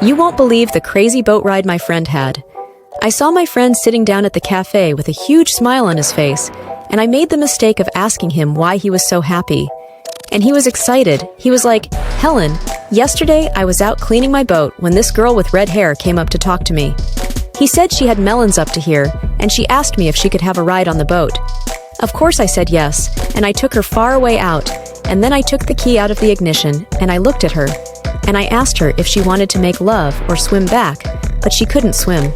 You won't believe the crazy boat ride my friend had. I saw my friend sitting down at the cafe with a huge smile on his face, and I made the mistake of asking him why he was so happy. And he was excited. He was like, "Helen, yesterday I was out cleaning my boat when this girl with red hair came up to talk to me. He said she had melons up to here, and she asked me if she could have a ride on the boat. Of course I said yes, and I took her far away out, and then I took the key out of the ignition, and I looked at her, and I asked her if she wanted to make love or swim back, but she couldn't swim.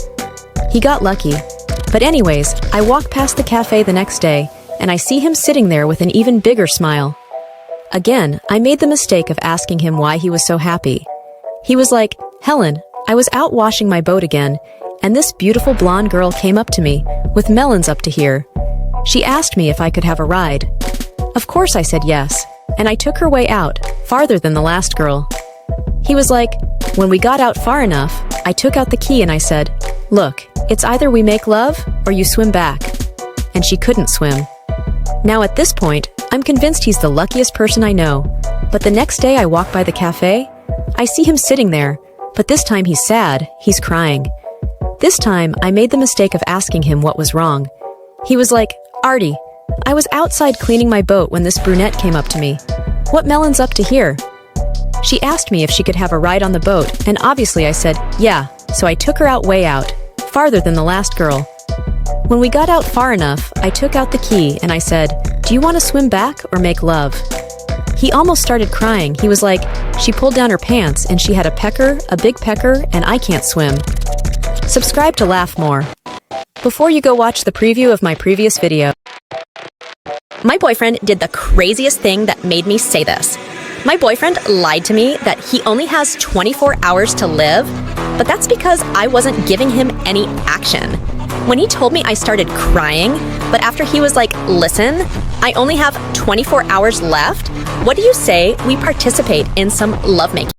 He got lucky. But anyways, I walk past the cafe the next day, and I see him sitting there with an even bigger smile. Again, I made the mistake of asking him why he was so happy. He was like, "Helen, I was out washing my boat again, and this beautiful blonde girl came up to me, with melons up to here. She asked me if I could have a ride. Of course I said yes, and I took her way out, farther than the last girl." He was like, "When we got out far enough, I took out the key and I said, 'Look, it's either we make love or you swim back.' And she couldn't swim." Now at this point, I'm convinced he's the luckiest person I know. But the next day I walk by the cafe, I see him sitting there, but this time he's sad, he's crying. This time, I made the mistake of asking him what was wrong. He was like, "Artie, I was outside cleaning my boat when this brunette came up to me. What melon's up to here?" She asked me if she could have a ride on the boat, and obviously I said, "Yeah," so I took her out way out, farther than the last girl. When we got out far enough, I took out the key and I said, "Do you want to swim back or make love?" He almost started crying. He was like, "She pulled down her pants and she had a pecker, a big pecker, and I can't swim." Subscribe to laugh more. Before you go watch the preview of my previous video. My boyfriend did the craziest thing that made me say this. My boyfriend lied to me that he only has 24 hours to live, but that's because I wasn't giving him any action. When he told me, I started crying, but after he was like, "Listen, I only have 24 hours left. What do you say we participate in some lovemaking?"